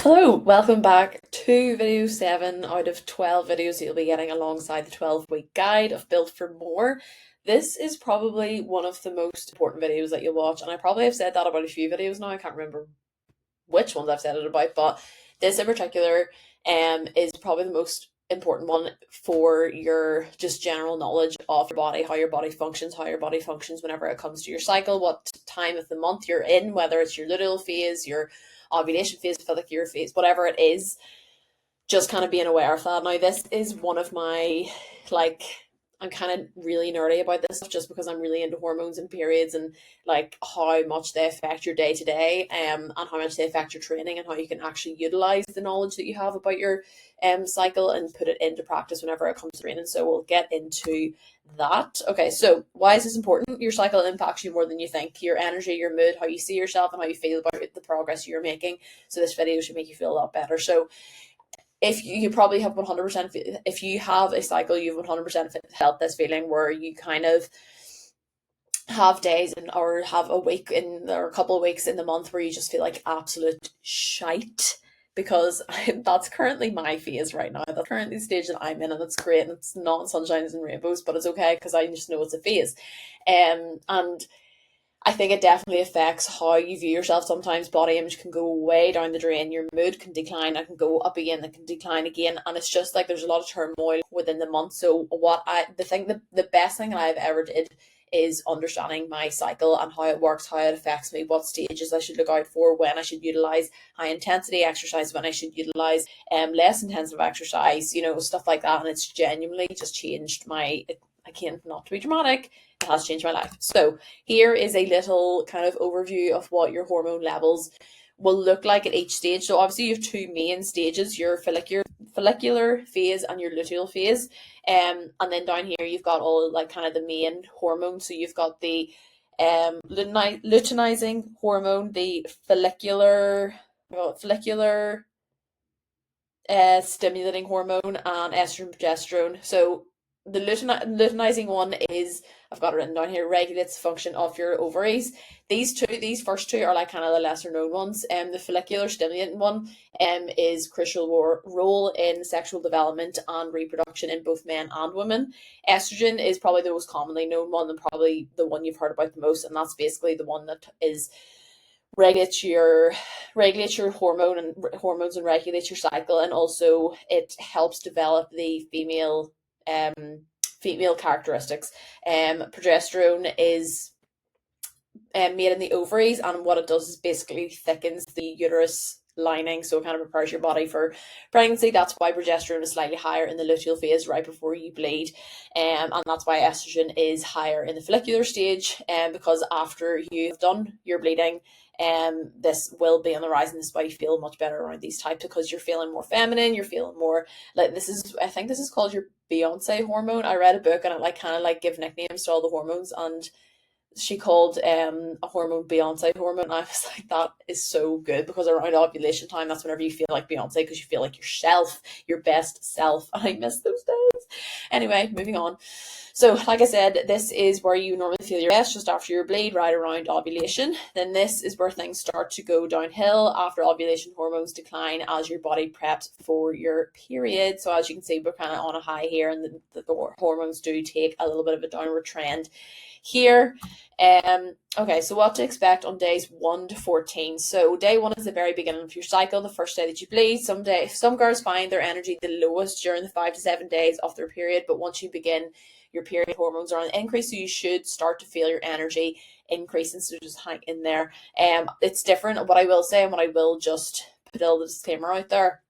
Hello, welcome back to video 7 out of 12 videos that you'll be getting alongside the 12-week guide of Built for More. This is probably one of the most important videos that you'll watch, and I probably have said that about a few videos now. I can't remember which ones I've said it about, but this in particular is probably the most important one for your just general knowledge of your body, how your body functions whenever it comes to your cycle, what time of the month you're in, whether it's your luteal phase, your ovulation phase, follicular phase, whatever it is, just kind of being aware of that. Now, this is one of my, like, I'm kind of really nerdy about this stuff just because I'm really into hormones and periods and like how much they affect your day to day, and how much they affect your training and how you can actually utilize the knowledge that you have about your cycle and put it into practice whenever it comes to training. So we'll get into that. Okay, so why is this important? Your cycle impacts you more than you think. Your energy, your mood, how you see yourself, and how you feel about the progress you're making. So this video should make you feel a lot better. So if you probably have 100%, if you have a cycle, you've 100% felt this feeling where you kind of have days or have a week in or a couple of weeks in the month where you just feel like absolute shite, because that's currently my phase right now. That's currently the stage that I'm in, and it's great, and it's not sunshines and rainbows, but it's okay because I just know it's a phase. And I think it definitely affects how you view yourself. Sometimes body image can go way down the drain, your mood can decline, it can go up again, it can decline again, and it's just like there's a lot of turmoil within the month. So the best thing that I've ever did is understanding my cycle and how it works, how it affects me, what stages I should look out for, when I should utilize high intensity exercise, when I should utilize less intensive exercise, stuff like that. And it's genuinely just changed my, again, not to be dramatic, it has changed my life. So here is a little kind of overview of what your hormone levels will look like at each stage. So obviously you have two main stages, your follicular phase and your luteal phase. And then down here you've got all like kind of the main hormones. So you've got the luteinizing hormone, the follicular stimulating hormone, and estrogen, progesterone. So the luteinizing one is, I've got it written down here, regulates the function of your ovaries. These first two are like kind of the lesser known ones. The follicular stimulating one is crucial role in sexual development and reproduction in both men and women. Estrogen is probably the most commonly known one and probably the one you've heard about the most, and that's basically the one that is regulates your hormones and regulates your cycle, and also it helps develop the female characteristics. Progesterone is made in the ovaries, and what it does is basically thickens the uterus lining, so it kind of prepares your body for pregnancy. That's why progesterone is slightly higher in the luteal phase right before you bleed, and that's why estrogen is higher in the follicular stage, because after you've done your bleeding, this will be on the rise, and this is why you feel much better around these types, because you're feeling more feminine, you're feeling more like, I think this is called your Beyonce hormone. I read a book and it like kind of like give nicknames to all the hormones, and she called a hormone Beyonce hormone. And I was like, that is so good, because around ovulation time, that's whenever you feel like Beyonce, because you feel like yourself, your best self. And I miss those days. Anyway, moving on. So, like I said, this is where you normally feel your best, just after your bleed, right around ovulation. Then this is where things start to go downhill after ovulation. Hormones decline as your body preps for your period. So as you can see, we're kind of on a high here, and the hormones do take a little bit of a downward trend here. Okay, so what to expect on days 1 to 14. So day 1 is the very beginning of your cycle, the first day that you bleed. Some girls find their energy the lowest during the 5 to 7 days of their period, but once you begin your period, hormones are on the increase, so you should start to feel your energy increasing. So just hang in there. It's different. What I will say, and what I will just put a little disclaimer out there,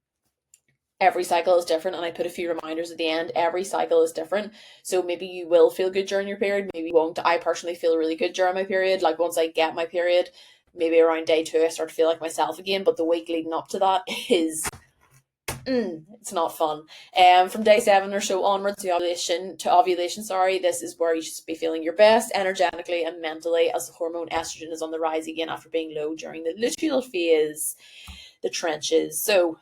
every cycle is different, and I put a few reminders at the end. Every cycle is different, so maybe you will feel good during your period, maybe you won't. I personally feel really good during my period. Like once I get my period, maybe around day 2 I start to feel like myself again, but the week leading up to that is it's not fun. From day 7 or so onwards to ovulation, this is where you should be feeling your best energetically and mentally, as the hormone estrogen is on the rise again after being low during the luteal phase, the trenches. So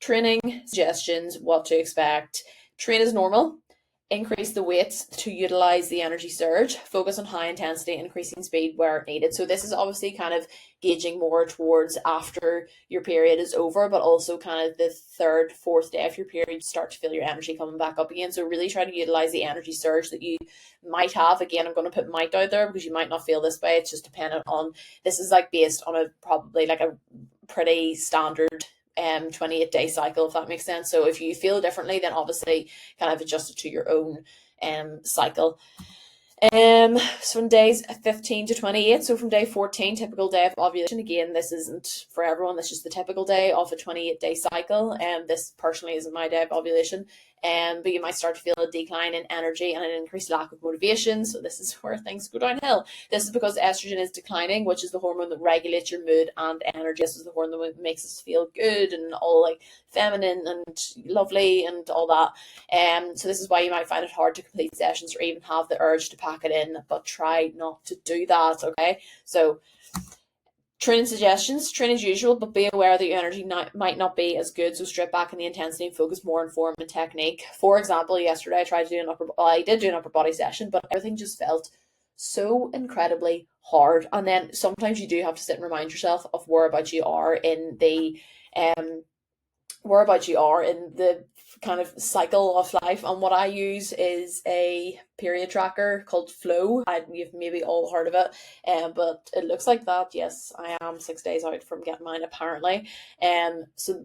training suggestions, what to expect. Train as normal. increase the weights to utilize the energy surge, focus on high intensity, increasing speed where needed. So this is obviously kind of gauging more towards after your period is over, but also kind of the third, fourth day of your period, you start to feel your energy coming back up again. So really try to utilize the energy surge that you might have. Again, I'm going to put might out there because you might not feel this way. It's just dependent on, this is like based on a probably like a pretty standard 28-day cycle, if that makes sense. So if you feel differently, then obviously kind of adjust it to your own cycle. So from days 15 to 28, so from day 14, typical day of ovulation. Again, this isn't for everyone, this is just the typical day of a 28-day cycle, and this personally isn't my day of ovulation. But you might start to feel a decline in energy and an increased lack of motivation. So this is where things go downhill. This is because estrogen is declining, which is the hormone that regulates your mood and energy. This is the hormone that makes us feel good and all like feminine and lovely and all that. So this is why you might find it hard to complete sessions or even have the urge to pack it in, but try not to do that, okay? So training suggestions, train as usual, but be aware that your energy might not be as good, so strip back in the intensity and focus more on form and technique. For example, yesterday I tried to do I did do an upper body session, but everything just felt so incredibly hard. And then sometimes you do have to sit and remind yourself of whereabouts you are in the kind of cycle of life. And what I use is a period tracker called Flow. You've maybe all heard of it, but it looks like that. Yes, I am 6 days out from getting mine apparently. So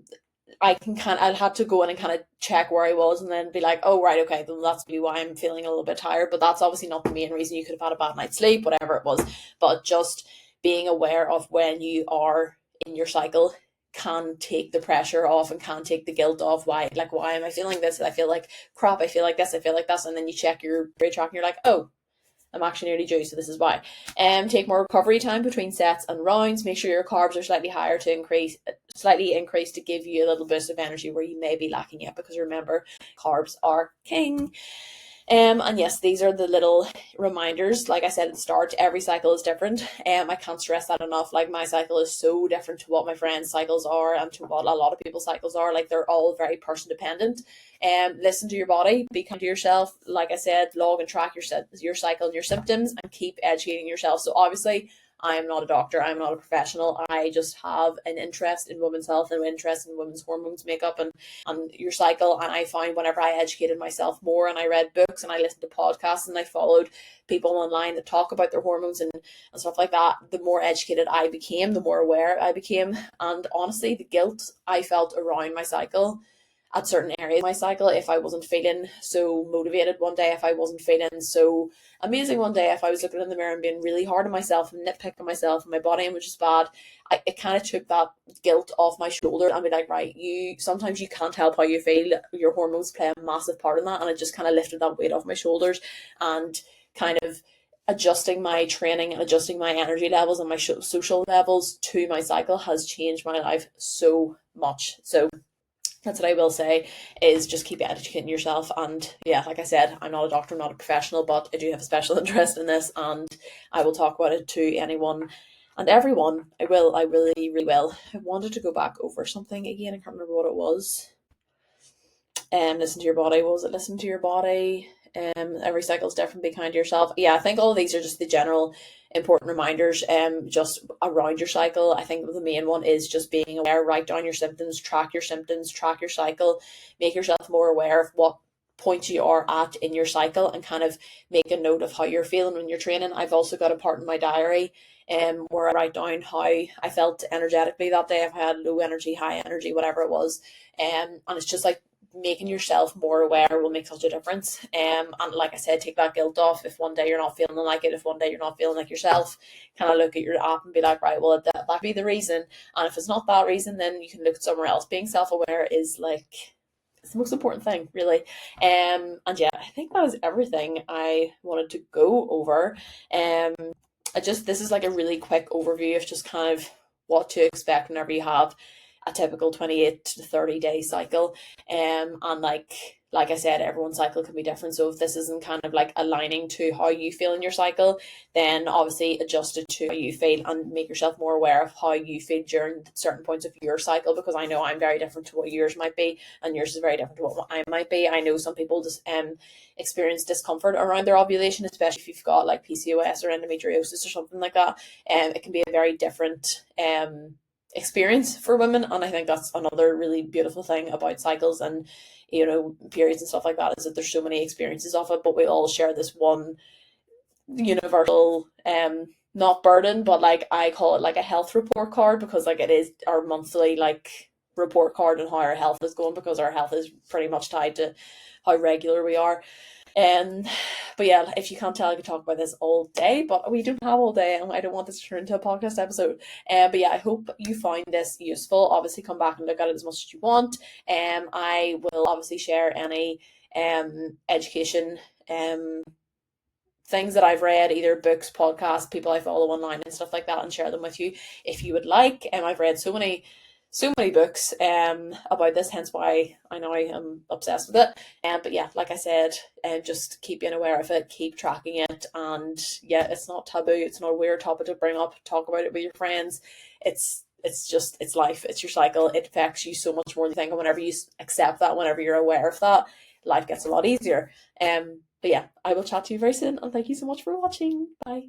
I'll have to go in and kind of check where I was and then be like, oh, right, okay, then that's maybe why I'm feeling a little bit tired. But that's obviously not the main reason. You could have had a bad night's sleep, whatever it was. But just being aware of when you are in your cycle can take the pressure off and can take the guilt off. Why am I feeling this? I feel like crap, I feel like this, I feel like this. And then you check your brain track and you're like, oh, I'm actually nearly due, so this is why. Take more recovery time between sets and rounds. Make sure your carbs are slightly higher slightly increase to give you a little boost of energy where you may be lacking it, because remember, carbs are king. And yes, these are the little reminders. Like I said at the start, every cycle is different. I can't stress that enough. Like, my cycle is so different to what my friends' cycles are and to what a lot of people's cycles are. Like, they're all very person dependent. Listen to your body, be kind to yourself. Like I said, log and track your cycle and your symptoms, and keep educating yourself. So obviously, I am not a doctor, I'm not a professional. I just have an interest in women's health and an interest in women's hormones, makeup, and your cycle. And I found whenever I educated myself more and I read books and I listened to podcasts and I followed people online that talk about their hormones and stuff like that, the more educated I became, the more aware I became. And honestly, the guilt I felt around my cycle, at certain areas of my cycle, if I wasn't feeling so motivated one day, if I wasn't feeling so amazing one day, if I was looking in the mirror and being really hard on myself and nitpicking myself and my body image is bad, it kind of took that guilt off my shoulder and be like, right, sometimes you can't help how you feel, your hormones play a massive part in that. And it just kind of lifted that weight off my shoulders, and kind of adjusting my training and adjusting my energy levels and my social levels to my cycle has changed my life so much. So that's what I will say, is just keep educating yourself. And yeah, like I said, I'm not a doctor, I'm not a professional, but I do have a special interest in this, and I will talk about it to anyone and everyone. I really, really will. I wanted to go back over something again. I can't remember what it was. Listen to your body. What was it? Listen to your body. Every cycle is different. Be kind to yourself. Yeah, I think all of these are just the general important reminders just around your cycle. I think the main one is just being aware. Write down your symptoms, track your cycle, make yourself more aware of what point you are at in your cycle, and kind of make a note of how you're feeling when you're training. I've also got a part in my diary where I write down how I felt energetically that day, if I had low energy, high energy, whatever it was. And it's just like making yourself more aware will make such a difference. And like I said, take that guilt off. If one day you're not feeling like it, if one day you're not feeling like yourself, kind of look at your app and be like, right, well, that could be the reason. And if it's not that reason, then you can look at somewhere else. Being self-aware is like, it's the most important thing, really. And yeah, I think that was everything I wanted to go over. This is like a really quick overview of just kind of what to expect whenever you have a typical 28 to 30 day cycle. And like like I said, everyone's cycle can be different. So if this isn't kind of like aligning to how you feel in your cycle, then obviously adjust it to how you feel and make yourself more aware of how you feel during certain points of your cycle, because I know I'm very different to what yours might be, and yours is very different to what I might be. I know some people just experience discomfort around their ovulation, especially if you've got like PCOS or endometriosis or something like that. It can be a very different experience for women, and I think that's another really beautiful thing about cycles and periods and stuff like that, is that there's so many experiences of it, but we all share this one universal not burden, but like I call it like a health report card, because like it is our monthly like report card on how our health is going, because our health is pretty much tied to how regular we are. Um, but yeah, if you can't tell, I could talk about this all day, but we don't have all day, and I don't want this to turn into a podcast episode. But yeah, I hope you find this useful. Obviously, come back and look at it as much as you want. I will obviously share any education things that I've read, either books, podcasts, people I follow online and stuff like that, and share them with you if you would like. I've read so many books about this, hence why I know I am obsessed with it. But yeah, like I said, just keep being aware of it, keep tracking it, and yeah, it's not taboo, it's not a weird topic to bring up, talk about it with your friends. It's life, it's your cycle, it affects you so much more than you think, and whenever you accept that, whenever you're aware of that, life gets a lot easier. But yeah, I will chat to you very soon, and thank you so much for watching. Bye.